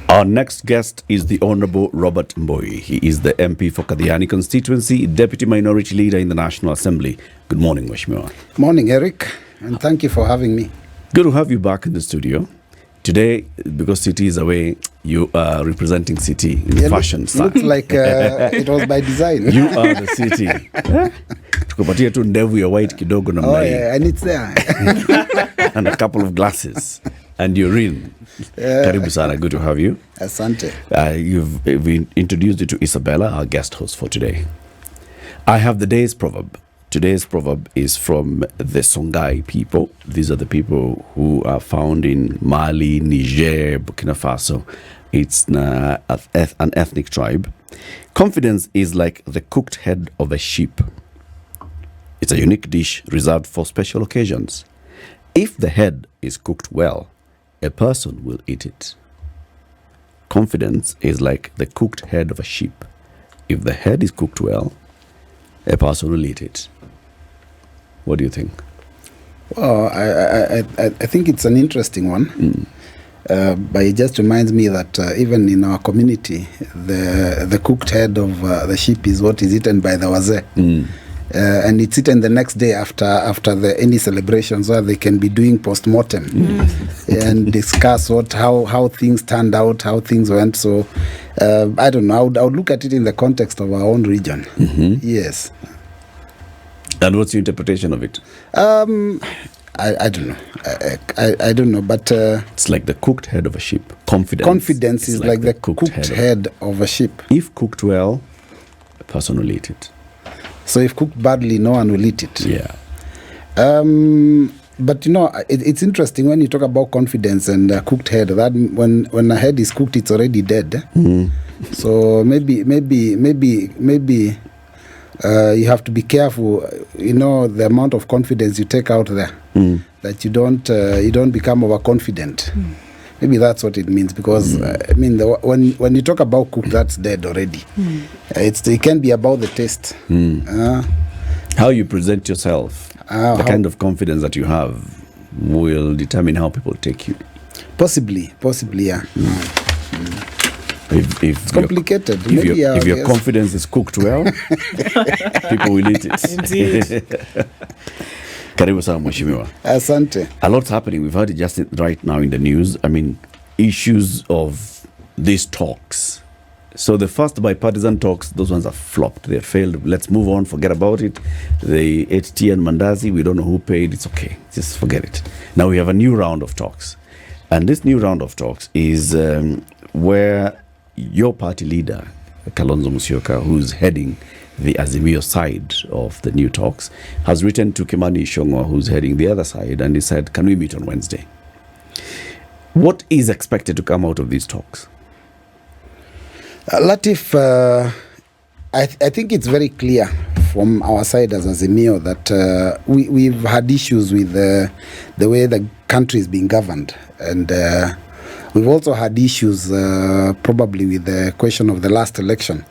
Our next guest is the Honorable Robert Mbui. He is the MP for Kathiani constituency, Deputy Minority Leader in the National Assembly. Good morning, Mheshimiwa. Morning, Eric, and thank you for having me. Good to have you back in the studio. Today, because City is away, you are representing City in fashion style. Looks like it was by design. You are the City. Tukupatia tu ndevu ya white kidogo namna hii. Oh yeah, and it's there. And a couple of glasses. And you're in. Karibu sana, good to have you. Asante. We introduced you to Isabella, our guest host for today. I have the day's proverb. Today's proverb is from the Songhai people. These are the people who are found in Mali, Niger, Burkina Faso. It's an ethnic tribe. Confidence is like the cooked head of a sheep. It's a unique dish reserved for special occasions. If the head is cooked well, a person will eat it. Confidence is like the cooked head of a sheep. If the head is cooked well, a person will eat it. What do you think? Well, I think it's an interesting one. But it just reminds me that even in our community, the cooked head of the sheep is what is eaten by the wazee. And it's eaten the next day after any celebrations where they can be doing post-mortem and discuss how things turned out, how things went. So I don't know. I would look at it in the context of our own region. Yes. And what's your interpretation of it? I don't know. I don't know, but it's like the cooked head of a sheep. Confidence is like the cooked head of a sheep. If cooked well, a person will eat it. So if cooked badly, no one will eat it. Yeah. But you know, it's interesting when you talk about confidence and cooked head. That when a head is cooked, it's already dead. So maybe you have to be careful. You know, the amount of confidence you take out there, that you don't become overconfident. Maybe that's what it means, because I mean, when you talk about cooked, that's dead already. It can be about the taste. How you present yourself, the kind of confidence that you have, will determine how people take you. Possibly, yeah. If it's complicated. If your confidence is cooked well, people will eat it. Indeed. Karibu sana Mheshimiwa. Asante. A lot's happening. We've heard it just right now in the news. I mean, issues of these talks. So the first bipartisan talks, those ones have flopped. They failed. Let's move on. Forget about it. They ate tea and mandazi. We don't know who paid. It's okay. Just forget it. Now we have a new round of talks. And this new round of talks is where your party leader, Kalonzo Musyoka, who's heading the Azimio side of the new talks, has written to Kimani Ichung'wah, who's heading the other side, and he said, can we meet on Wednesday? What is expected to come out of these talks? Latif, I think it's very clear from our side as Azimio that we've had issues with the way the country is being governed, and we've also had issues probably with the question of the last election.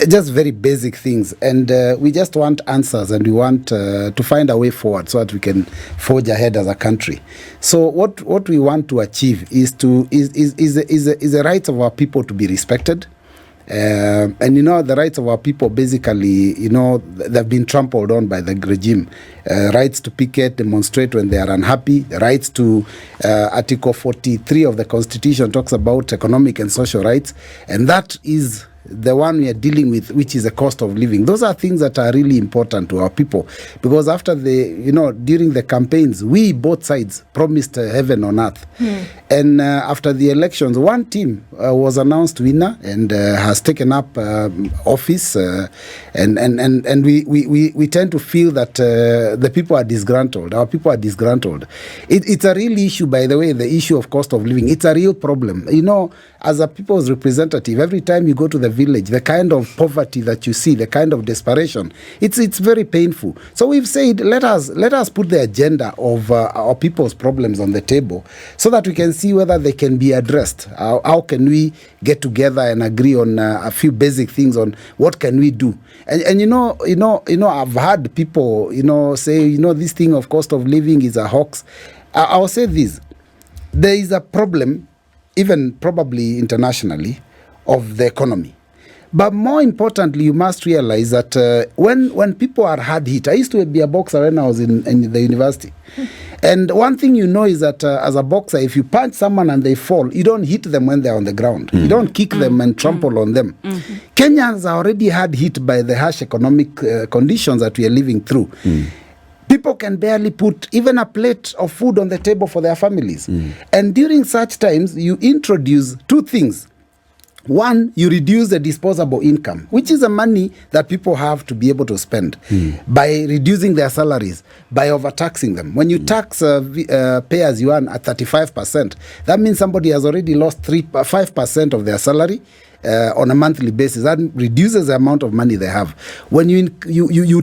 Just very basic things, and we just want answers, and we want to find a way forward so that we can forge ahead as a country. So what we want to achieve is the rights of our people to be respected. And you know, the rights of our people basically, you know, they've been trampled on by the regime. Rights to picket, demonstrate when they are unhappy. Rights to Article 43 of the Constitution talks about economic and social rights, and that is the one we are dealing with, which is the cost of living. Those are things that are really important to our people, because after during the campaigns, we both sides promised heaven on earth. And after the elections, one team was announced winner and has taken up office, and we tend to feel that the people are disgruntled. Our people are disgruntled. It's a real issue, by the way. The issue of cost of living, it's a real problem. You know, as a people's representative, every time you go to the village, the kind of poverty that you see, the kind of desperation, it's very painful. So we've said, let us put the agenda of our people's problems on the table, so that we can see whether they can be addressed. How can we get together and agree on a few basic things on what can we do? And you know, I've heard people, say, this thing of cost of living is a hoax. I'll say this: there is a problem even probably internationally, of the economy. But more importantly, you must realize that when people are hard hit, I used to be a boxer when I was in the university. And one thing you know is that as a boxer, if you punch someone and they fall, you don't hit them when they're on the ground. You don't kick them and trample on them. Kenyans are already hard hit by the harsh economic conditions that we are living through. People can barely put even a plate of food on the table for their families. And during such times, you introduce two things. One, you reduce the disposable income, which is the money that people have to be able to spend by reducing their salaries, by overtaxing them. When you tax pay as you earn at 35%, that means somebody has already lost 5% of their salary on a monthly basis. That reduces the amount of money they have. When you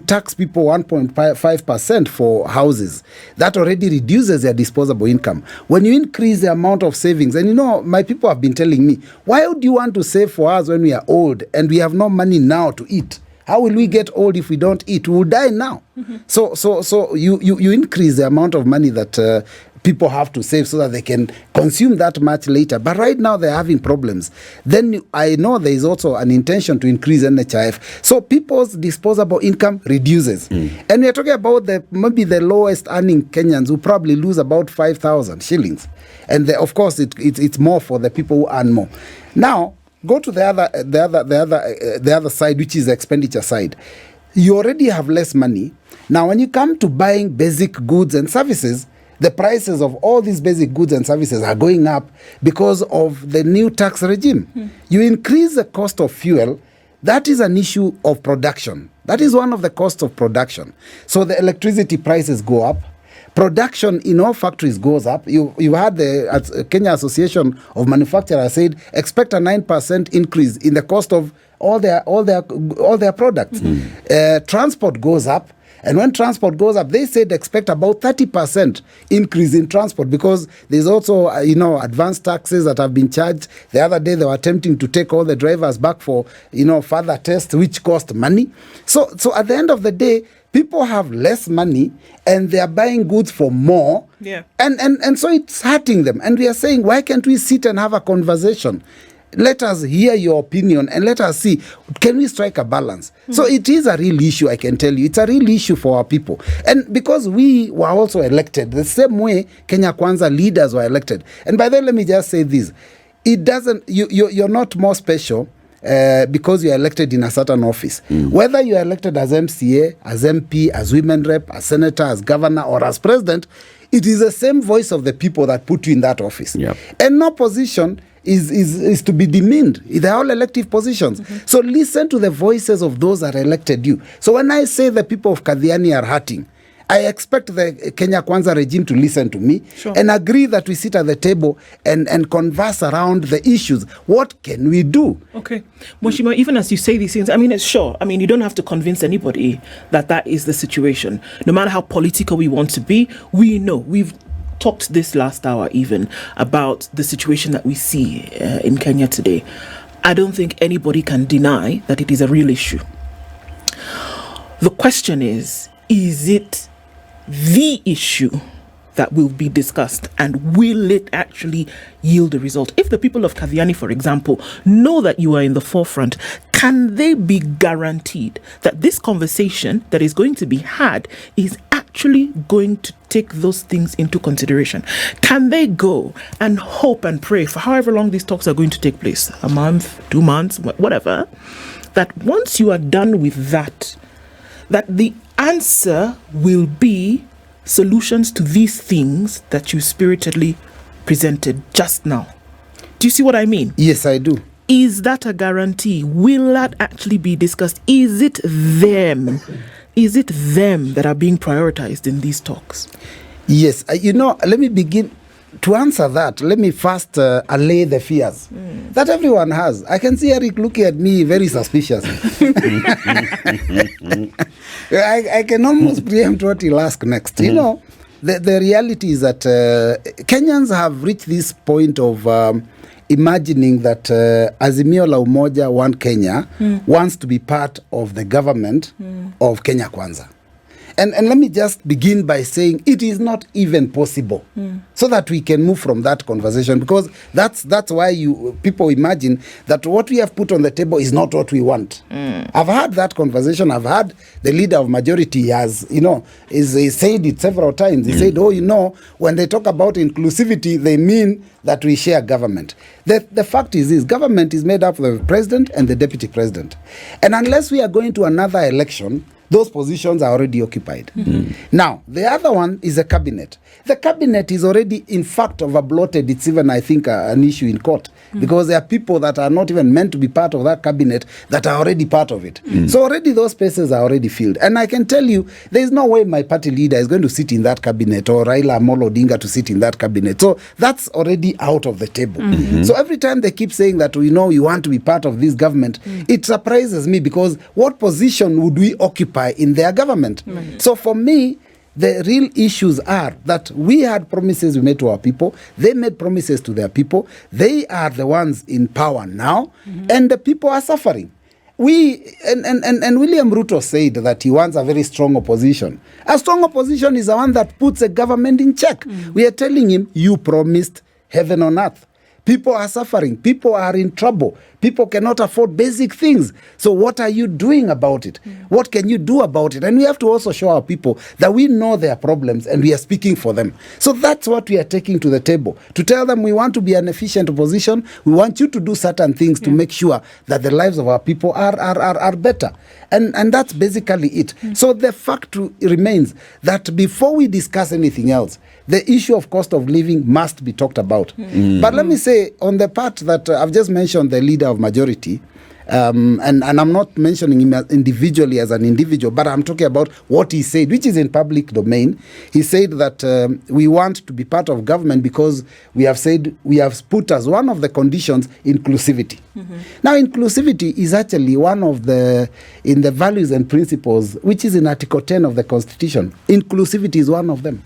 tax people 1.5% for houses, that already reduces their disposable income. When you increase the amount of savings, and my people have been telling me, why would you want to save for us when we are old and we have no money now to eat? How will we get old if we don't eat? We will die now. So you increase the amount of money that people have to save so that they can consume that much later. But right now they're having problems. Then I know there is also an intention to increase NHIF. So people's disposable income reduces. And we're talking about maybe the lowest earning Kenyans who probably lose about 5,000 shillings. And of course it's more for the people who earn more. Now, go to the other side, which is the expenditure side. You already have less money. Now, when you come to buying basic goods and services, the prices of all these basic goods and services are going up because of the new tax regime. You increase the cost of fuel. That is an issue of production. That is one of the costs of production. So the electricity prices go up. Production in all factories goes up. You had the Kenya Association of Manufacturers said expect a 9% increase in the cost of all their products. Transport goes up. And when transport goes up, they said expect about 30% increase in transport because there's also, advanced taxes that have been charged. The other day, they were attempting to take all the drivers back for, further tests, which cost money. So at the end of the day, people have less money and they are buying goods for more. Yeah. And so it's hurting them. And we are saying, why can't we sit and have a conversation? Let us hear your opinion and let us see, can we strike a balance? So it is a real issue, I can tell you. It's a real issue for our people. And because we were also elected, the same way Kenya Kwanza leaders were elected. And by the way, let me just say this. It doesn't, you're not more special because you are elected in a certain office. Whether you are elected as MCA, as MP, as women rep, as senator, as governor, or as president, it is the same voice of the people that put you in that office. Yep. And no position is to be demeaned. They're all elective positions. So listen to the voices of those that elected you. So when I say the people of Kathiani are hurting, I expect the Kenya Kwanza regime to listen to me and agree that we sit at the table and converse around the issues. What can we do? Okay. Moshima, even as you say these things, it's sure. You don't have to convince anybody that is the situation. No matter how political we want to be, we know. We've talked this last hour even about the situation that we see in Kenya today. I don't think anybody can deny that it is a real issue. The question is it the issue that will be discussed, and will it actually yield a result? If the people of Kathiani, for example, know that you are in the forefront, can they be guaranteed that this conversation that is going to be had is actually going to take those things into consideration? Can they go and hope and pray for however long these talks are going to take place, a month, 2 months, whatever, that once you are done with that the answer will be solutions to these things that you spiritedly presented just now? Do you see what I mean? Yes, I do. Is that a guarantee? Will that actually be discussed? Is it them? Is it them that are being prioritized in these talks? Yes. Let me begin. To answer that, let me first allay the fears that everyone has. I can see Eric looking at me very suspicious. I can almost preempt what he'll ask next. The reality is that Kenyans have reached this point of imagining that Azimio la Umoja, One Kenya, wants to be part of the government of Kenya Kwanza. And let me just begin by saying it is not even possible, so that we can move from that conversation, because that's why people imagine that what we have put on the table is not what we want. I've had that conversation. I've had the leader of majority has, is said it several times. He said, when they talk about inclusivity, they mean that we share government. The fact is this: government is made up of the president and the deputy president, and unless we are going to another election, those positions are already occupied. Now, the other one is a cabinet. The cabinet is already, in fact, overbloated. It's even, I think, an issue in court, because there are people that are not even meant to be part of that cabinet that are already part of it. So already those spaces are already filled. And I can tell you, there is no way my party leader is going to sit in that cabinet, or Raila Amolo Odinga to sit in that cabinet. So that's already out of the table. So every time they keep saying that, you want to be part of this government, it surprises me, because what position would we occupy in their government? So for me, the real issues are that we had promises we made to our people. They made promises to their people. They are the ones in power now, and the people are suffering. And William Ruto said that he wants a very strong opposition. A strong opposition is the one that puts a government in check. We are telling him, you promised heaven on earth. People are suffering. People are in trouble. People cannot afford basic things. So what are you doing about it? What can you do about it? And we have to also show our people that we know their problems and we are speaking for them. So that's what we are taking to the table, to tell them we want to be an efficient opposition. We want you to do certain things to make sure that the lives of our people are better. And that's basically it. So the fact remains that before we discuss anything else, the issue of cost of living must be talked about. But let me say, on the part that I've just mentioned, the leader of majority, and I'm not mentioning him individually as an individual, but I'm talking about what he said, which is in public domain. He said that we want to be part of government because we have put as one of the conditions inclusivity. Now, inclusivity is actually one of in the values and principles, which is in Article 10 of the Constitution. Inclusivity is one of them.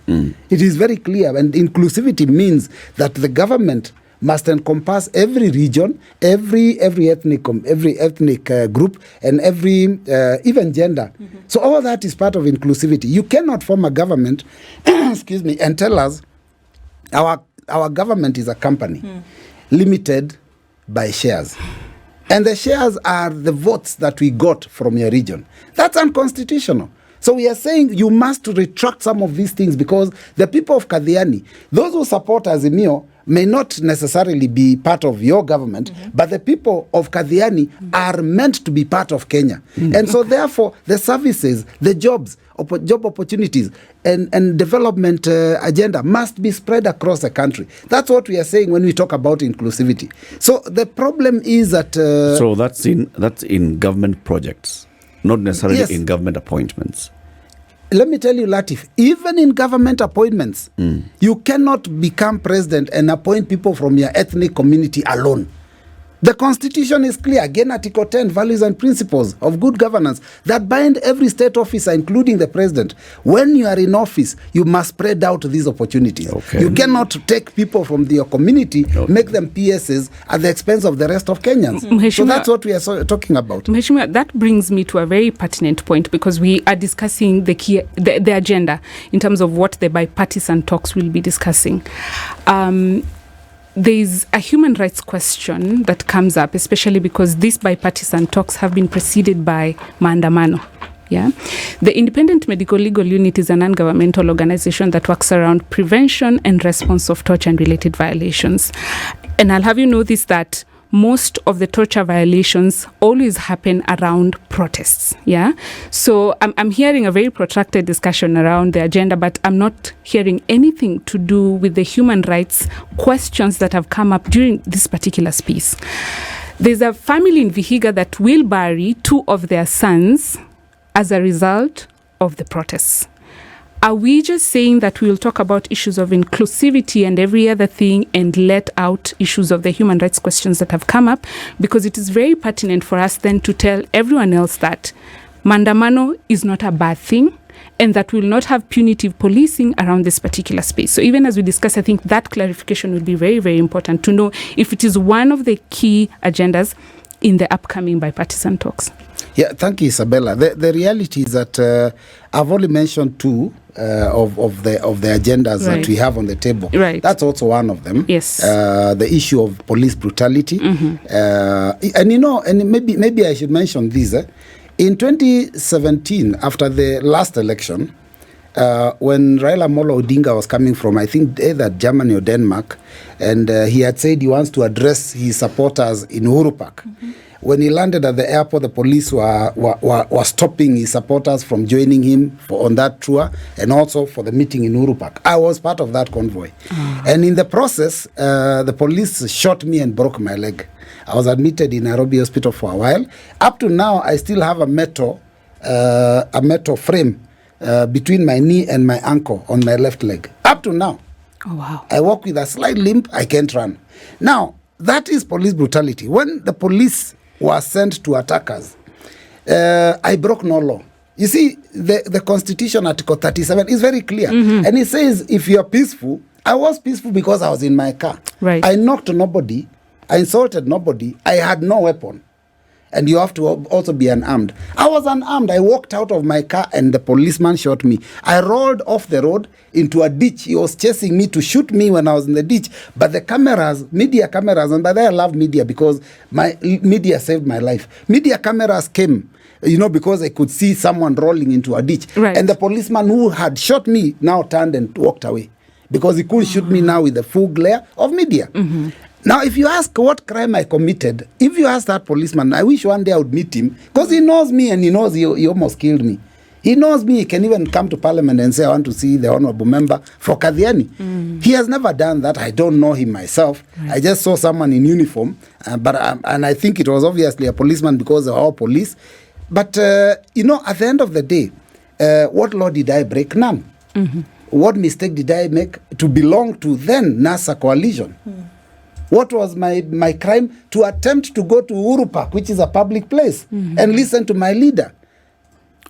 It is very clear, and inclusivity means that the government must encompass every region, every ethnic group, and every even gender. So all that is part of inclusivity. You cannot form a government, excuse me, and tell us our government is a company limited by shares. And the shares are the votes that we got from your region. That's unconstitutional. So we are saying you must retract some of these things, because the people of Kathiani, those who support Azimio, may not necessarily be part of your government, but the people of Kathiani are meant to be part of Kenya. And so therefore, the services, the job opportunities, and development agenda must be spread across the country. That's what we are saying when we talk about inclusivity. So the problem is that... so that's in government projects, not necessarily in government appointments. Let me tell you, Latif, even in government appointments, you cannot become president and appoint people from your ethnic community alone. The Constitution is clear, again, Article 10, values and principles of good governance, that bind every state officer, including the president. When you are in office, you must spread out these opportunities. You cannot take people from your community, make them PSs at the expense of the rest of Kenyans. So that's what we are talking about. Mheshimiwa, that brings me to a very pertinent point, because we are discussing the agenda in terms of what the bipartisan talks will be discussing. There's a human rights question that comes up, especially because these bipartisan talks have been preceded by maandamano. Yeah, the Independent Medical Legal Unit is a non-governmental organization that works around prevention and response of torture and related violations. And I'll have you know this, that most of the torture violations always happen around protests. Yeah. So I'm hearing a very protracted discussion around the agenda, but I'm not hearing anything to do with the human rights questions that have come up during this particular space. There's a family in Vihiga that will bury 2 of their sons as a result of the protests. Are we just saying that we'll talk about issues of inclusivity and every other thing and let out issues of the human rights questions that have come up? Because it is very pertinent for us then to tell everyone else that maandamano is not a bad thing, and that we will not have punitive policing around this particular space. So even as we discuss, I think that clarification will be very, very important to know if it is one of the key agendas in the upcoming bipartisan talks. Yeah, thank you, Isabella. The reality is that I've only mentioned two of the agendas that we have on the table. Right. That's also one of them. Yes. The issue of police brutality. And you know, and maybe I should mention this. In 2017, after the last election, when Raila Amolo Odinga was coming from, I think, either Germany or Denmark, and he had said he wants to address his supporters in Uhuru Park. When he landed at the airport, the police were stopping his supporters from joining him on that tour, and also for the meeting in Uhuru Park. I was part of that convoy. And in the process, the police shot me and broke my leg. I was admitted in Nairobi Hospital for a while. Up to now, I still have a metal frame between my knee and my ankle on my left leg. Up to now. Oh, wow. I walk with a slight limp. I can't run. Now, that is police brutality. When the police were sent to attack us, I broke no law. You see, the Constitution, Article 37, is very clear. And it says, if you are peaceful, I was peaceful because I was in my car. Right. I knocked nobody. I insulted nobody. I had no weapon. And you have to also be unarmed. I was unarmed. I walked out of my car and the policeman shot me. I rolled off the road into a ditch. He was chasing me to shoot me when I was in the ditch. But the cameras, media cameras, and by that I love media because my media saved my life. Media cameras came, you know, because I could see someone rolling into a ditch. Right. And the policeman who had shot me now turned and walked away because he couldn't shoot me now with the full glare of media. Now, if you ask what crime I committed, if you ask that policeman, I wish one day I would meet him because he knows me and he knows he almost killed me. He knows me. He can even come to Parliament and say, I want to see the honorable member for Kathiani. He has never done that. I don't know him myself. Right. I just saw someone in uniform, and I think it was obviously a policeman because they're all police. But, you know, at the end of the day, what law did I break? None. What mistake did I make to belong to then NASA coalition? What was my crime? To attempt to go to Uhuru Park, which is a public place, and listen to my leader.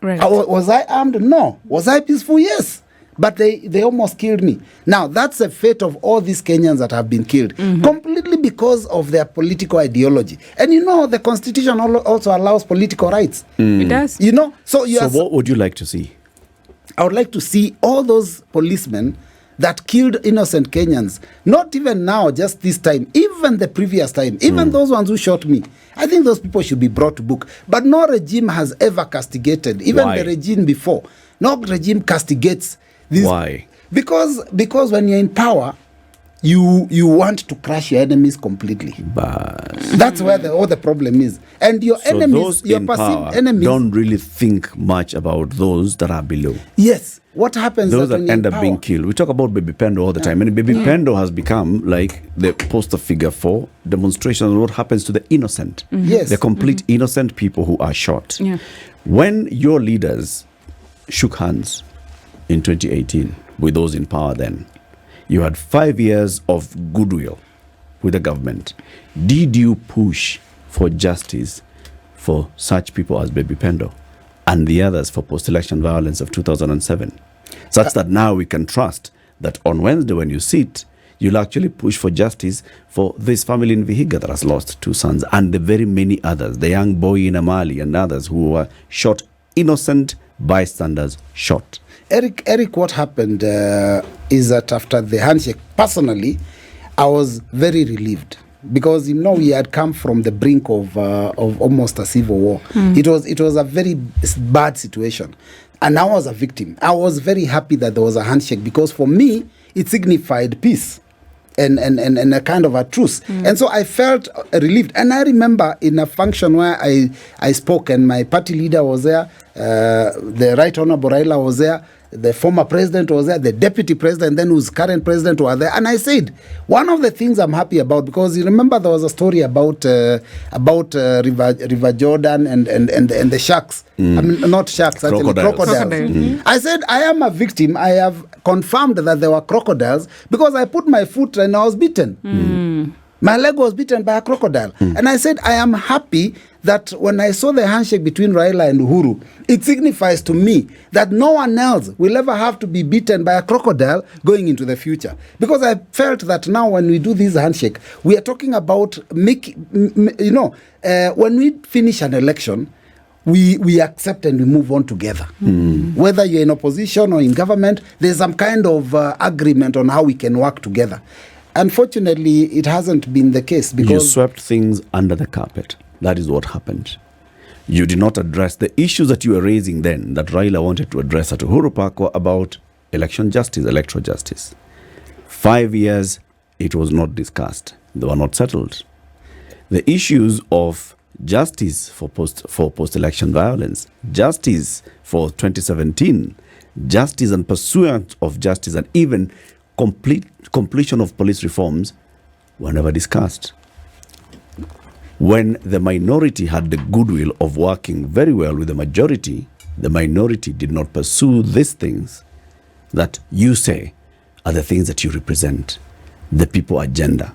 Right. Was I armed? No. Was I peaceful? Yes. But they almost killed me. Now, that's the fate of all these Kenyans that have been killed, completely because of their political ideology. And you know, the Constitution also allows political rights. It does. You know, so what would you like to see? I would like to see all those policemen that killed innocent Kenyans, not even now, just this time, even the previous time, even those ones who shot me. I think those people should be brought to book. But no regime has ever castigated, even the regime before. No regime castigates this. Why? Because when you're in power, you want to crush your enemies completely. But that's where all the problem is. And your enemies, your perceived enemies, don't really think much about those that are below. Yes. What happens? Those that end up being killed. We talk about Baby Panda all the time, and Baby Panda has become like the poster figure for demonstrations of what happens to the innocent. Yes. The complete innocent people who are shot. Yeah. When your leaders shook hands in 2018 with those in power then, you had 5 years of goodwill with the government. Did you push for justice for such people as Baby Panda and the others for post-election violence of 2007? Such that now we can trust that on Wednesday when you sit, you'll actually push for justice for this family in Vihiga that has lost 2 sons and the very many others, the young boy in Amali and others who were shot, innocent bystanders shot. Eric, what happened is that after the handshake, personally, I was very relieved because, you know, we had come from the brink of almost a civil war. It was a very bad situation. And I was a victim. I was very happy that there was a handshake because for me, it signified peace and a kind of a truce. And so I felt relieved. And I remember in a function where I spoke and my party leader was there, the Right Honorable Raila was there, the former president was there, the deputy president, then who's current president were there. And I said, one of the things I'm happy about, because you remember there was a story about River Jordan and the sharks. I mean, not sharks, actually, crocodiles. I said, I am a victim. I have confirmed that there were crocodiles because I put my foot and I was bitten. My leg was bitten by a crocodile. And I said, I am happy that when I saw the handshake between Raila and Uhuru, it signifies to me that no one else will ever have to be bitten by a crocodile going into the future. Because I felt that now when we do this handshake, we are talking about when we finish an election, we accept and we move on together. Whether you're in opposition or in government, there's some kind of agreement on how we can work together. Unfortunately, it hasn't been the case because you swept things under the carpet. That is what happened. You did not address the issues that you were raising then, that Raila wanted to address at Uhuru Park, were about election justice, electoral justice. 5 years, it was not discussed. They were not settled. The issues of justice for post-election violence, justice for 2017, justice and pursuit of justice, and even completion of police reforms were never discussed. When the minority had the goodwill of working very well with the minority did not pursue these things that you say are the things that you represent, the people agenda.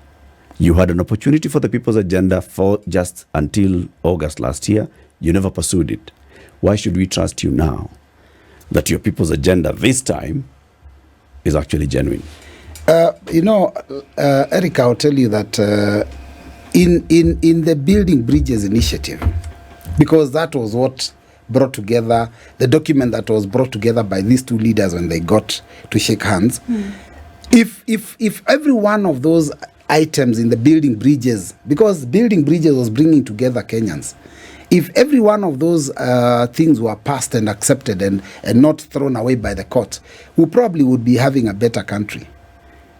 You had an opportunity for the people's agenda for just until August last year. You never pursued it. Why should we trust you now that your people's agenda this time is actually genuine? Eric, I'll tell you that in the Building Bridges initiative, because that was what brought together, the document that was brought together by these two leaders when they got to shake hands, if every one of those items in the Building Bridges, because Building Bridges was bringing together Kenyans, if every one of those things were passed and accepted and not thrown away by the court, we probably would be having a better country.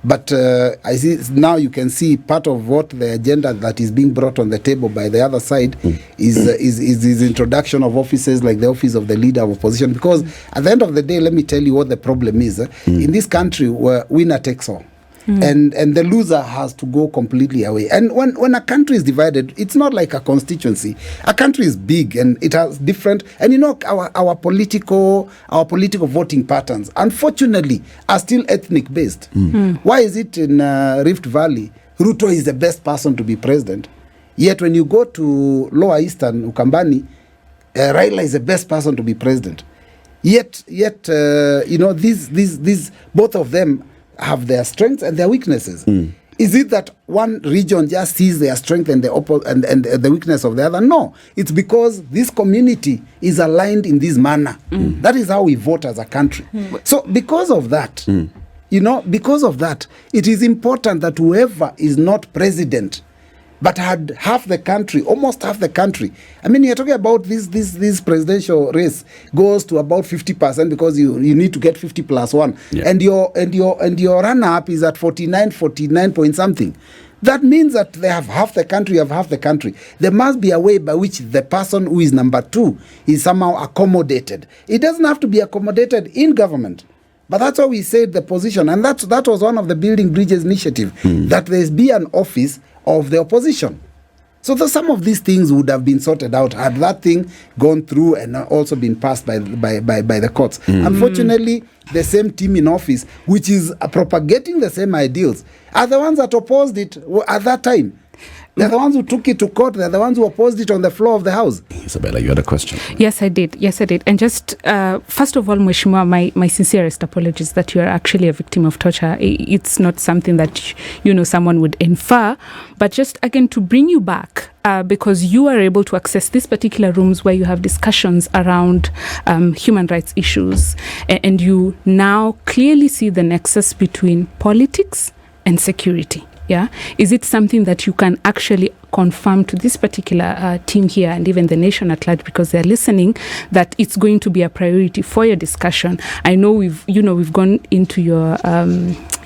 But I see now you can see part of what the agenda that is being brought on the table by the other side is introduction of offices like the office of the leader of opposition. Because at the end of the day, let me tell you what the problem is. In this country, where winner takes all. And the loser has to go completely away. And when a country is divided, it's not like a constituency. A country is big and it has different. And our political voting patterns, unfortunately, are still ethnic based. Why is it in Rift Valley, Ruto is the best person to be president? Yet when you go to Lower Eastern, Ukambani, Raila is the best person to be president. Yet these both of them have their strengths and their weaknesses. Is it that one region just sees their strength and the weakness of the other? No, it's because this community is aligned in this manner. That is how we vote as a country. So because of that, it is important that whoever is not president but had half the country, almost half the country. I mean, you're talking about this presidential race goes to about 50% because you need to get 50 plus 1. Yeah. And your runner-up is at 49 point something. That means that they have half the country, you have half the country. There must be a way by which the person who is number 2 is somehow accommodated. It doesn't have to be accommodated in government. But that's why we said the position, and that was one of the Building Bridges initiative, that there be an office of the opposition. So some of these things would have been sorted out had that thing gone through and also been passed by the courts. Unfortunately, the same team in office, which is propagating the same ideals, are the ones that opposed it at that time. They're the ones who took it to court. They're the ones who opposed it on the floor of the House. Isabella, you had a question. Yes, I did. And just, first of all, Mheshimiwa, my sincerest apologies that you are actually a victim of torture. It's not something that, someone would infer. But just, again, to bring you back, because you are able to access these particular rooms where you have discussions around human rights issues, and you now clearly see the nexus between politics and security. Yeah, is it something that you can actually confirm to this particular team here and even the nation at large, because they're listening, that it's going to be a priority for your discussion? I know we've gone into your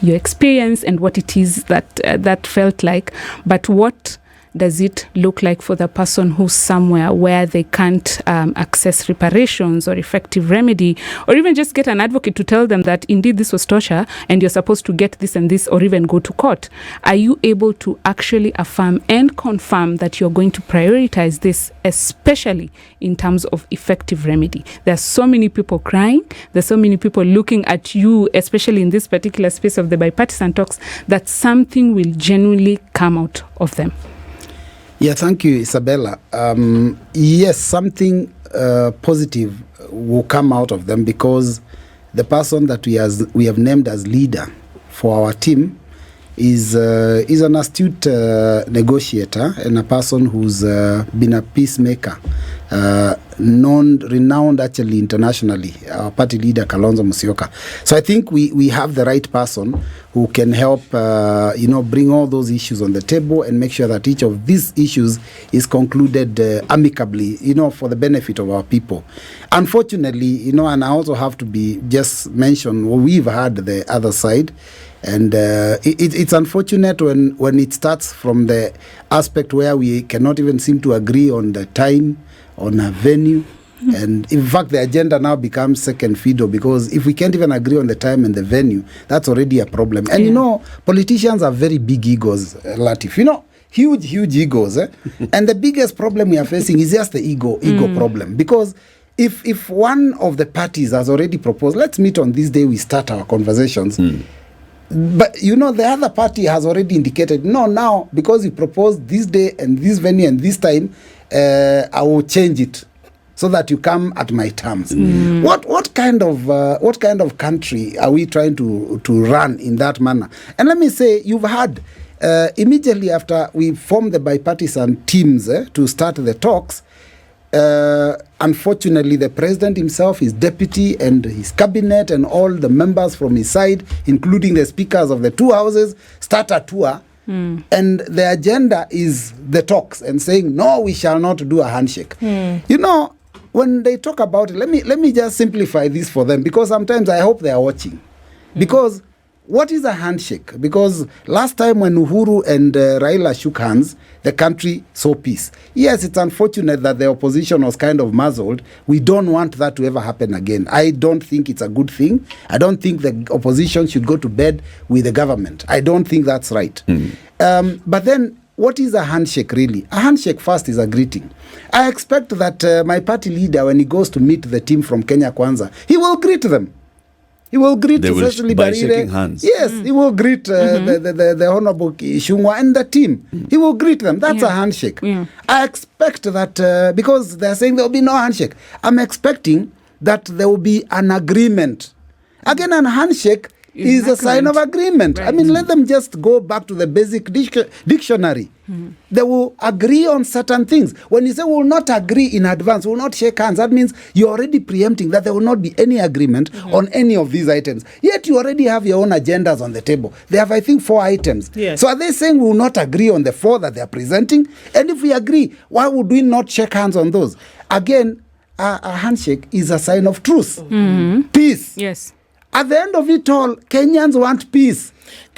experience and what it is that felt like, but what does it look like for the person who's somewhere where they can't access reparations or effective remedy, or even just get an advocate to tell them that indeed this was torture and you're supposed to get this and this, or even go to court? Are you able to actually affirm and confirm that you're going to prioritize this, especially in terms of effective remedy? There's so many people crying. There's so many people looking at you, especially in this particular space of the bipartisan talks, that something will genuinely come out of them. Yeah, thank you, Isabella. Yes, something positive will come out of them, because the person that we have named as leader for our team is an astute negotiator and a person who's been a peacemaker renowned actually internationally, our party leader Kalonzo Musyoka. So I think we have the right person who can help, bring all those issues on the table and make sure that each of these issues is concluded amicably, for the benefit of our people. Unfortunately, and I also have to just mention, we've had the other side. And it's unfortunate when it starts from the aspect where we cannot even seem to agree on the time, on a venue. And in fact, the agenda now becomes second fiddle, because if we can't even agree on the time and the venue, that's already a problem. And politicians are very big egos, Latif. Huge egos. And the biggest problem we are facing is just the ego problem. Because if one of the parties has already proposed, let's meet on this day, we start our conversations. But the other party has already indicated, no, now because you proposed this day and this venue and this time, I will change it so that you come at my terms. What kind of country are we trying to run in that manner? And let me say, you've had immediately after we formed the bipartisan teams to start the talks. Unfortunately, the president himself, his deputy and his cabinet and all the members from his side, including the speakers of the two houses, start a tour. And the agenda is the talks and saying, no, we shall not do a handshake. When they talk about it, let me just simplify this for them, because sometimes I hope they are watching. Because what is a handshake? Because last time when Uhuru and Raila shook hands, the country saw peace. Yes, it's unfortunate that the opposition was kind of muzzled. We don't want that to ever happen again. I don't think it's a good thing. I don't think the opposition should go to bed with the government. I don't think that's right. But then, what is a handshake really? A handshake first is a greeting. I expect that my party leader, when he goes to meet the team from Kenya Kwanza, he will greet them. He will greet by shaking hands. Yes, he will greet the Honorable Ishungwa and the team. He will greet them. That's a handshake. I expect that because they're saying there will be no handshake. I'm expecting that there will be an agreement. Again, a handshake is a sign of agreement. Right. I mean, let them just go back to the basic dictionary. They will agree on certain things. When you say we will not agree in advance, we will not shake hands, that means you're already preempting that there will not be any agreement on any of these items. Yet you already have your own agendas on the table. They have, I think, 4 items. Yes. So are they saying we will not agree on the 4 that they are presenting? And if we agree, why would we not shake hands on those? Again, a handshake is a sign of truce. Peace. Yes. At the end of it all, Kenyans want peace.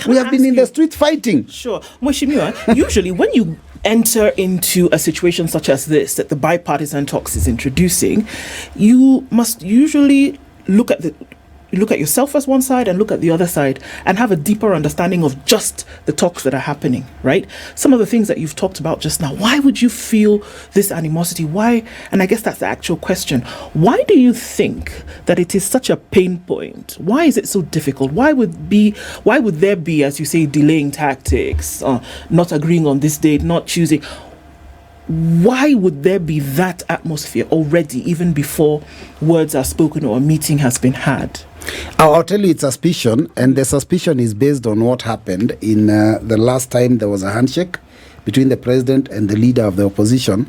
We have been in the streets fighting. Sure. Mheshimiwa, usually when you enter into a situation such as this, that the bipartisan talks is introducing, you must usually look at yourself as one side and look at the other side and have a deeper understanding of just the talks that are happening, right? Some of the things that you've talked about just now, why would you feel this animosity? Why? And I guess that's the actual question. Why do you think that it is such a pain point? Why is it so difficult? Why would there be, as you say, delaying tactics, not agreeing on this date, not choosing? Why would there be that atmosphere already, even before words are spoken or a meeting has been had? I'll tell you, it's suspicion, and the suspicion is based on what happened in the last time there was a handshake between the president and the leader of the opposition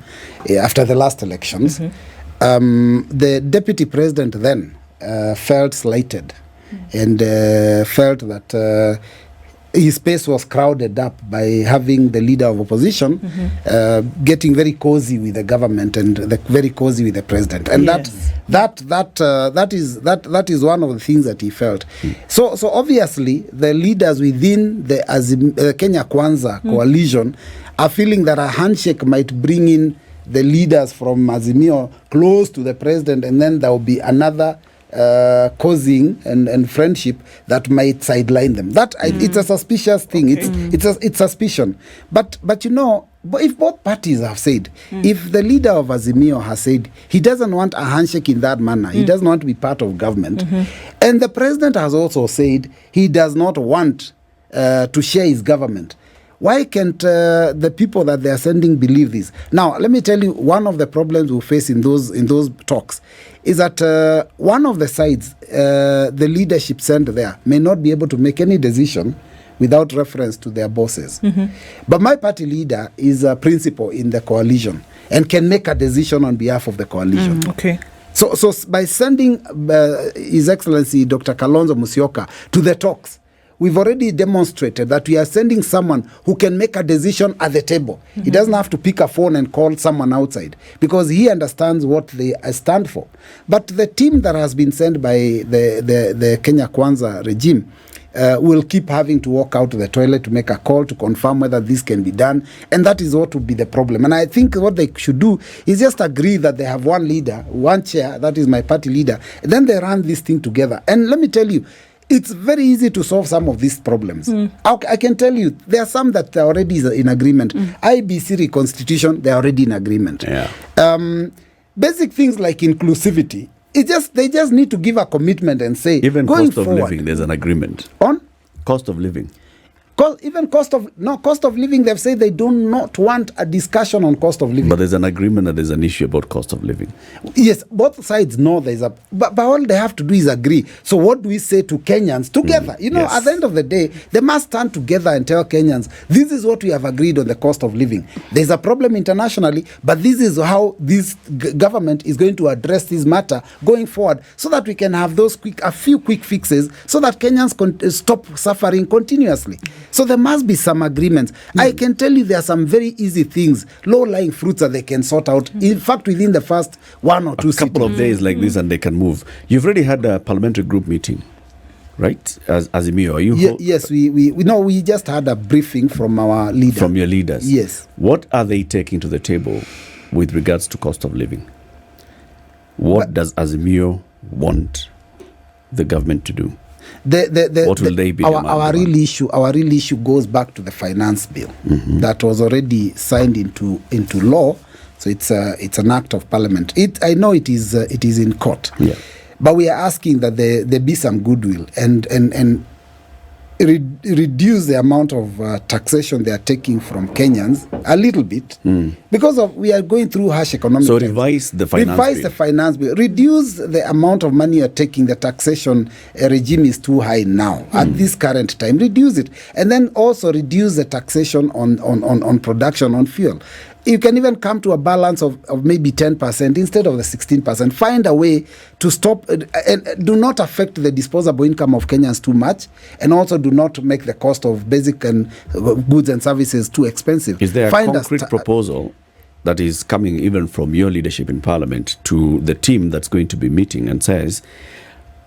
after the last elections. The deputy president then felt slighted and felt that his space was crowded up by having the leader of opposition getting very cozy with the government and very cozy with the president, and that is one of the things that he felt. So obviously the leaders within the Kenya Kwanza coalition are feeling that a handshake might bring in the leaders from Azimio close to the president, and then there will be another causing and friendship that might sideline them. It's a suspicious thing. It's suspicion. But if both parties have said, if the leader of Azimio has said he doesn't want a handshake in that manner, he doesn't want to be part of government, and the president has also said he does not want to share his government, why can't the people that they are sending believe this? Now, let me tell you, one of the problems we face in those talks is that one of the sides, the leadership sent there, may not be able to make any decision without reference to their bosses. But my party leader is a principal in the coalition and can make a decision on behalf of the coalition. Okay. So by sending His Excellency Dr. Kalonzo Musyoka to the talks, we've already demonstrated that we are sending someone who can make a decision at the table. He doesn't have to pick a phone and call someone outside because he understands what they stand for. But the team that has been sent by the Kenya Kwanza regime will keep having to walk out to the toilet to make a call to confirm whether this can be done. And that is what would be the problem. And I think what they should do is just agree that they have one leader, one chair, that is my party leader. And then they run this thing together. And let me tell you, it's very easy to solve some of these problems. I can tell you, there are some that are already in agreement. IBC reconstitution, they're already in agreement. Yeah. Basic things like inclusivity, they just need to give a commitment and say, Even going cost of forward, living, there's an agreement. on Cost of living. even cost of living, they've said they do not want a discussion on cost of living. But there's an agreement that there's an issue about cost of living. Yes, both sides know there's a, but all they have to do is agree. So what do we say to Kenyans together? Yes. At the end of the day, they must stand together and tell Kenyans, this is what we have agreed on the cost of living. There's a problem internationally, but this is how this government is going to address this matter going forward, so that we can have a few quick fixes, so that Kenyans stop suffering continuously. So there must be some agreements. I can tell you there are some very easy things, low-lying fruits that they can sort out. In fact, within the first 1 or 2 A couple of days like this and they can move. You've already had a parliamentary group meeting, right? As Azimio, are you? Yes, we just had a briefing from our leader. From your leaders? Yes. What are they taking to the table with regards to cost of living? What does Azimio want the government to do? What will they be? Our real issue goes back to the finance bill that was already signed into law. So it's an act of parliament. I know it is in court. Yeah. But we are asking that there be some goodwill and reduce the amount of taxation they are taking from Kenyans a little bit, because we are going through harsh economic So times. revise the finance bill. Reduce the amount of money you're taking. The taxation regime is too high now at this current time. Reduce it, and then also reduce the taxation on production, on fuel. You can even come to a balance of maybe 10% instead of the 16%. Find a way to stop and do not affect the disposable income of Kenyans too much, and also do not make the cost of basic and goods and services too expensive. Is there a concrete proposal that is coming even from your leadership in Parliament to the team that's going to be meeting and says,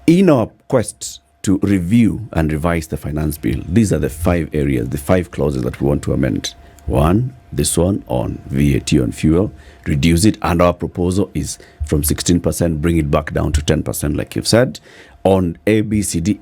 in our quest to review and revise the finance bill, these are the 5 areas, the 5 clauses that we want to amend? 1, this one on VAT on fuel, reduce it, and our proposal is from 16%, bring it back down to 10%, like you've said. On ABCD,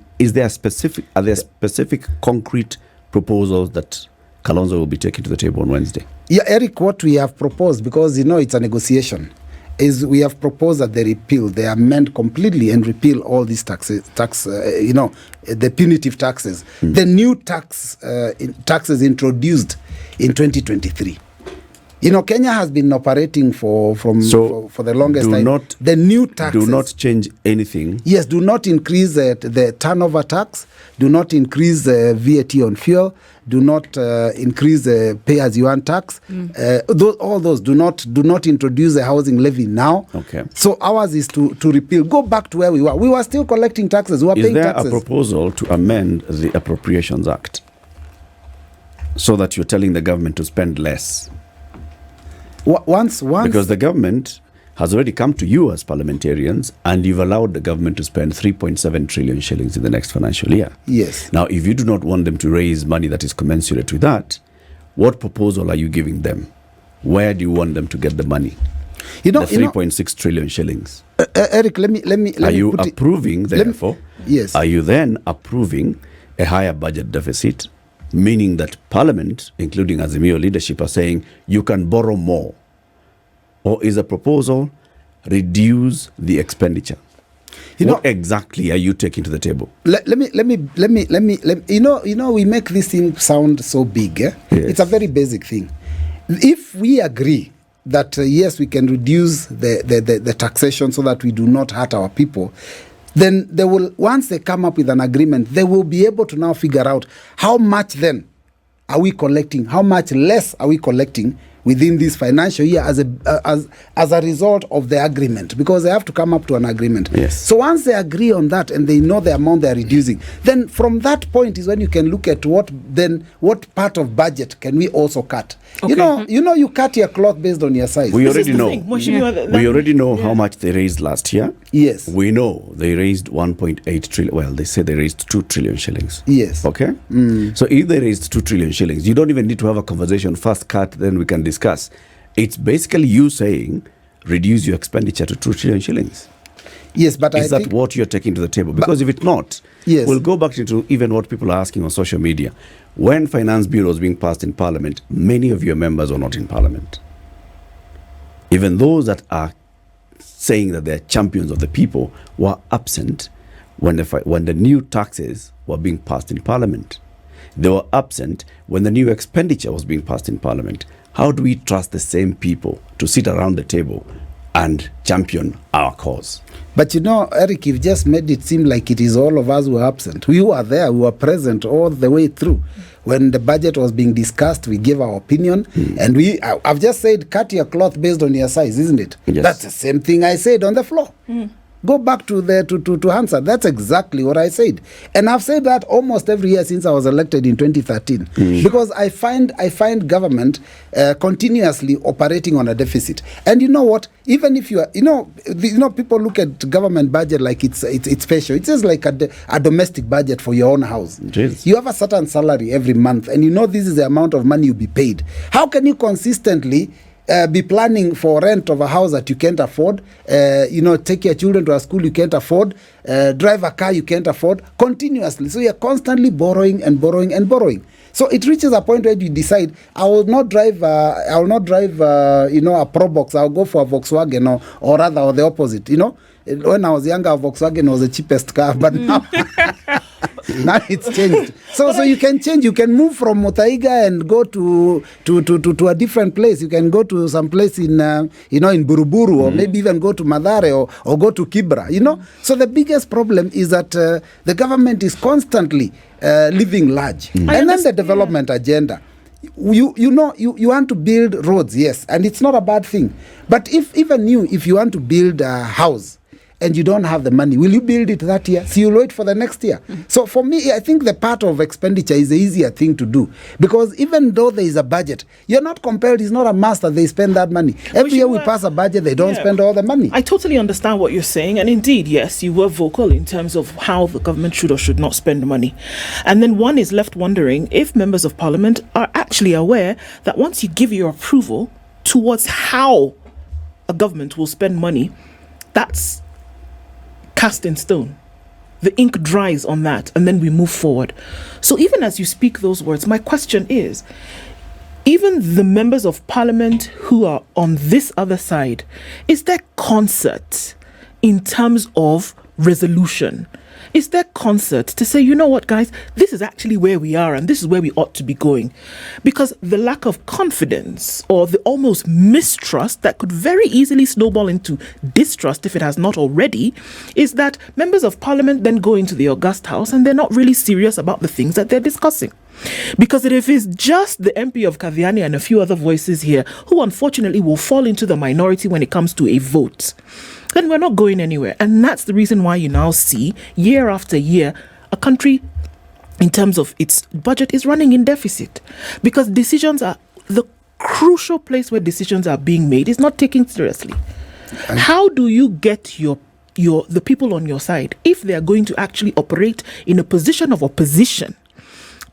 are there specific concrete proposals that Kalonzo will be taking to the table on Wednesday? Yeah, Eric, what we have proposed, because it's a negotiation, is we have proposed that they amend completely and repeal all these taxes, the punitive taxes, the new taxes introduced in 2023. Kenya has been operating for the longest time. The new taxes do not change anything. Yes, do not increase the turnover tax. Do not increase VAT on fuel. Do not increase the pay-as-you-earn tax. All those do not introduce a housing levy now. Okay. So ours is to repeal. Go back to where we were. We were still collecting taxes. We were paying taxes. Is there a proposal to amend the Appropriations Act so that you're telling the government to spend less? Once because the government has already come to you as parliamentarians and you've allowed the government to spend 3.7 trillion shillings in the next financial year. Yes. Now, if you do not want them to raise money that is commensurate with that, what proposal are you giving them? Where do you want them to get the money? The 3.6 trillion shillings. Eric, let me. Are you approving, therefore? Yes. Are you then approving a higher budget deficit, meaning that Parliament, including Azimio leadership, are saying you can borrow more? Or is a proposal reduce the expenditure? What exactly are you taking to the table? Let me. We make this thing sound so big. Yes. It's a very basic thing. If we agree that yes, we can reduce the taxation so that we do not hurt our people, then they will, once they come up with an agreement, they will be able to now figure out how much then are we collecting, how much less are we collecting within this financial year as a result of the agreement, because they have to come up to an agreement. Yes. So once they agree on that and they know the amount they are reducing, then from that point is when you can look at what part of budget can we also cut. Okay. You cut your cloth based on your size. We This already is the know. thing. Mheshimiwa, We already know yeah. how much they raised last year. Yes. We know they raised 1.8 trillion. Well, they said they raised 2 trillion shillings. Yes. Okay? So if they raised 2 trillion shillings, you don't even need to have a conversation. First cut, then we can discuss. It's basically you saying, reduce your expenditure to 2 trillion shillings. Yes, but Is that what you're taking to the table? Because if it's not, yes. we'll go back into even what people are asking on social media. When Finance Bill was being passed in Parliament, many of your members were not in Parliament. Even those that are saying that they're champions of the people were absent when the new taxes were being passed in Parliament. They were absent when the new expenditure was being passed in Parliament. How do we trust the same people to sit around the table and champion our cause? But Eric, you've just made it seem like it is all of us who are absent. We were there, we were present all the way through. When the budget was being discussed, we gave our opinion. And I've just said, cut your cloth based on your size, isn't it? Yes. That's the same thing I said on the floor. Go back to answer. That's exactly what I said. And I've said that almost every year since I was elected in 2013. Because I find government continuously operating on a deficit. And you know what? Even if you are, people look at government budget like it's special. It's just like a domestic budget for your own house. Jeez. You have a certain salary every month, and you know this is the amount of money you'll be paid. How can you consistently be planning for rent of a house that you can't afford, take your children to a school you can't afford, drive a car you can't afford, continuously? So you're constantly borrowing and borrowing and borrowing. So it reaches a point where you decide, I will not drive a Probox, I'll go for a Volkswagen or rather the opposite. When I was younger, Volkswagen was the cheapest car, but now now it's changed. So you can change. You can move from Mutaiga and go to a different place. You can go to some place in Buruburu, or maybe even go to Mathare or go to Kibra. So the biggest problem is that the government is constantly living large, and then the development agenda. You want to build roads, yes, and it's not a bad thing. But if you want to build a house and you don't have the money, will you build it that year? So you'll wait for the next year. So for me, I think the part of expenditure is the easier thing to do, because even though there is a budget, you're not compelled. It's not a must that they spend that money. Every year we pass a budget, they don't spend all the money. I totally understand what you're saying, and indeed, yes, you were vocal in terms of how the government should or should not spend money. And then one is left wondering if members of parliament are actually aware that once you give your approval towards how a government will spend money, that's cast in stone. The ink dries on that, and then we move forward. So even as you speak those words, my question is, even the members of parliament who are on this other side, is there concert in terms of resolution? Is there concert to say, you know what, guys, this is actually where we are and this is where we ought to be going? Because the lack of confidence or the almost mistrust that could very easily snowball into distrust, if it has not already, is that members of parliament then go into the August House and they're not really serious about the things that they're discussing. Because if it's just the MP of Kathiani and a few other voices here who unfortunately will fall into the minority when it comes to a vote, then we're not going anywhere. And that's the reason why you now see year after year a country in terms of its budget is running in deficit, because decisions are the crucial place where decisions are being made is not taken seriously. How do you get the people on your side, if they are going to actually operate in a position of opposition,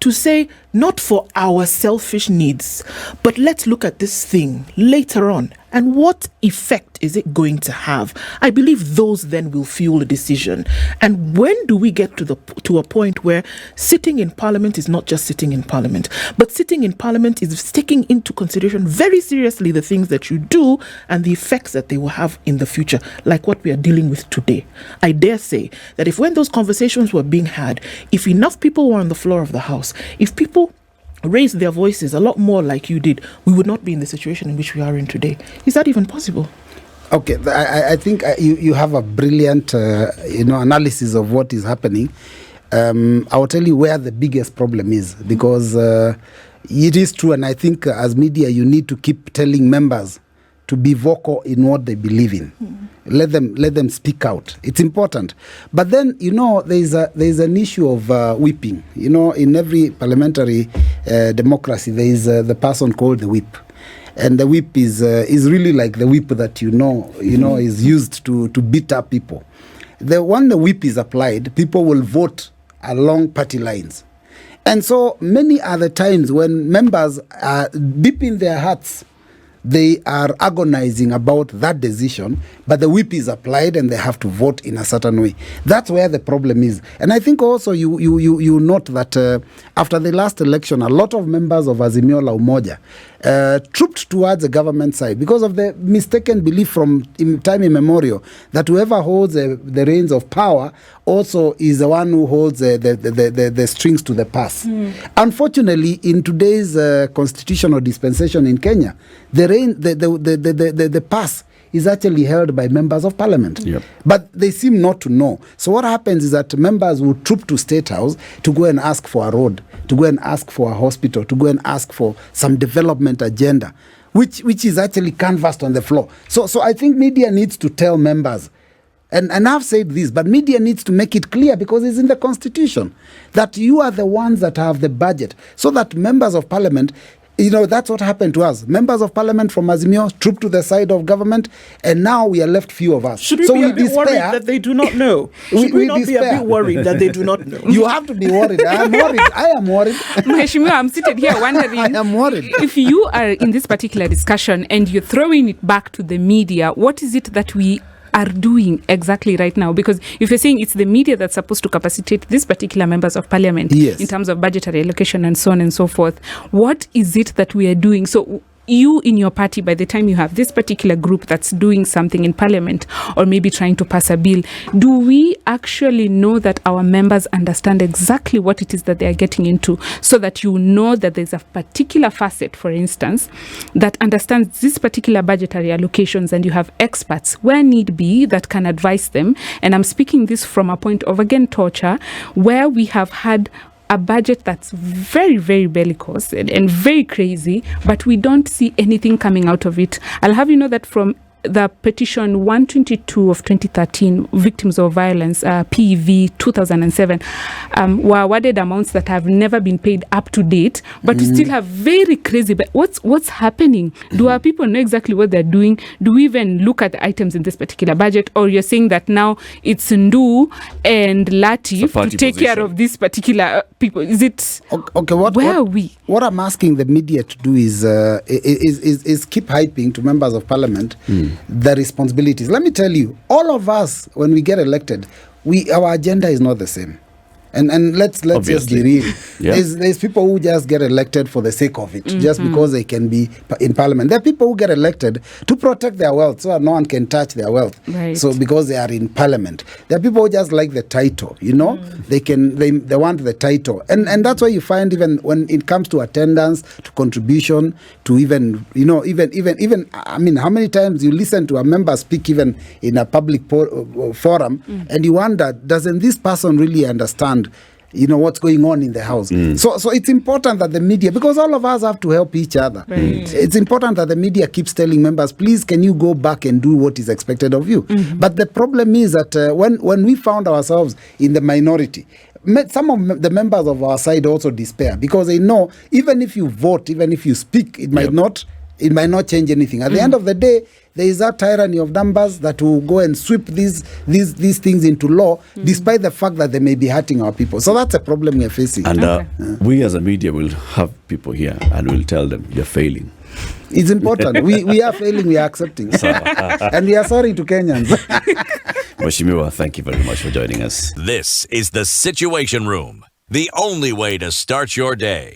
to say, not for our selfish needs, but let's look at this thing later on and what effect is it going to have? I believe those then will fuel a decision. And when do we get to a point where sitting in parliament is not just sitting in parliament, but sitting in parliament is taking into consideration very seriously the things that you do and the effects that they will have in the future, like what we are dealing with today? I dare say that if when those conversations were being had, if enough people were on the floor of the House, if people raised their voices a lot more like you did, we would not be in the situation in which we are in today. Is that even possible? Okay, I think you have a brilliant analysis of what is happening. I will tell you where the biggest problem is, because it is true, and I think as media you need to keep telling members to be vocal in what they believe in. Let them speak out. It's important. But then there's an issue of whipping. In every parliamentary democracy there is the person called the whip. And the whip is really like the whip that is used to beat up people. When the whip is applied, people will vote along party lines. And so many other times when members are deep in their hearts, they are agonizing about that decision, but the whip is applied and they have to vote in a certain way. That's where the problem is. And I think also you note that after the last election, a lot of members of Azimio la Umoja trooped towards the government side because of the mistaken belief from time immemorial that whoever holds the reins of power also is the one who holds the strings to the purse. Unfortunately, in today's constitutional dispensation in Kenya, the purse is actually held by members of parliament. Yep. But they seem not to know. So what happens is that members will troop to State House to go and ask for a road, to go and ask for a hospital, to go and ask for some development agenda, which is actually canvassed on the floor. So I think media needs to tell members, and I've said this, but media needs to make it clear, because it's in the constitution, that you are the ones that have the budget, so that members of parliament, that's what happened to us. Members of parliament from Azimio trooped to the side of government, and now we are left few of us. Should we be a bit worried that they do not know? Should we not be a bit worried that they do not know? You have to be worried. I am worried. Mheshimiwa, I'm seated here wondering I am worried. if you are in this particular discussion and you're throwing it back to the media, what is it that we are doing exactly right now? Because if you're saying it's the media that's supposed to capacitate these particular members of parliament in terms of budgetary allocation and so on and so forth, what is it that we are doing? So you in your party, by the time you have this particular group that's doing something in parliament or maybe trying to pass a bill, do we actually know that our members understand exactly what it is that they are getting into, so that you know that there's a particular facet, for instance, that understands this particular budgetary allocations, and you have experts where need be that can advise them? And I'm speaking this from a point of, again, torture, where we have had a budget that's very, very bellicose and very crazy, but we don't see anything coming out of it. I'll have you know that from the petition 122 of 2013, Victims of Violence, PEV 2007, were awarded amounts that have never been paid up to date, but we still have very crazy. But what's happening? Do our people know exactly what they're doing? Do we even look at the items in this particular budget? Or you're saying that now it's Ndu and Latif to take care of this particular people? Is it okay? Where are we? What I'm asking the media to do is keep hyping to members of parliament the responsibilities. Let me tell you, all of us, when we get elected, our agenda is not the same. And let's just be real. Yeah. There's people who just get elected for the sake of it, just because they can be in parliament. There are people who get elected to protect their wealth, so that no one can touch their wealth. Right. So because they are in parliament, there are people who just like the title. They want the title, and that's why you find, even when it comes to attendance, to contribution, to even I mean, how many times you listen to a member speak even in a public forum, and you wonder, doesn't this person really understand what's going on in the house? So it's important that the media, because all of us have to help each other. It's important that the media keeps telling members, please, can you go back and do what is expected of you? But the problem is that when we found ourselves in the minority, some of the members of our side also despair, because they know even if you vote, even if you speak, it might not change anything. At the end of the day, there is a tyranny of numbers that will go and sweep these things into law, despite the fact that they may be hurting our people. So that's a problem we are facing. And we as a media will have people here and we'll tell them, you're failing. It's important. we are failing, we are accepting. And we are sorry to Kenyans. Mheshimiwa, thank you very much for joining us. This is the Situation Room, the only way to start your day.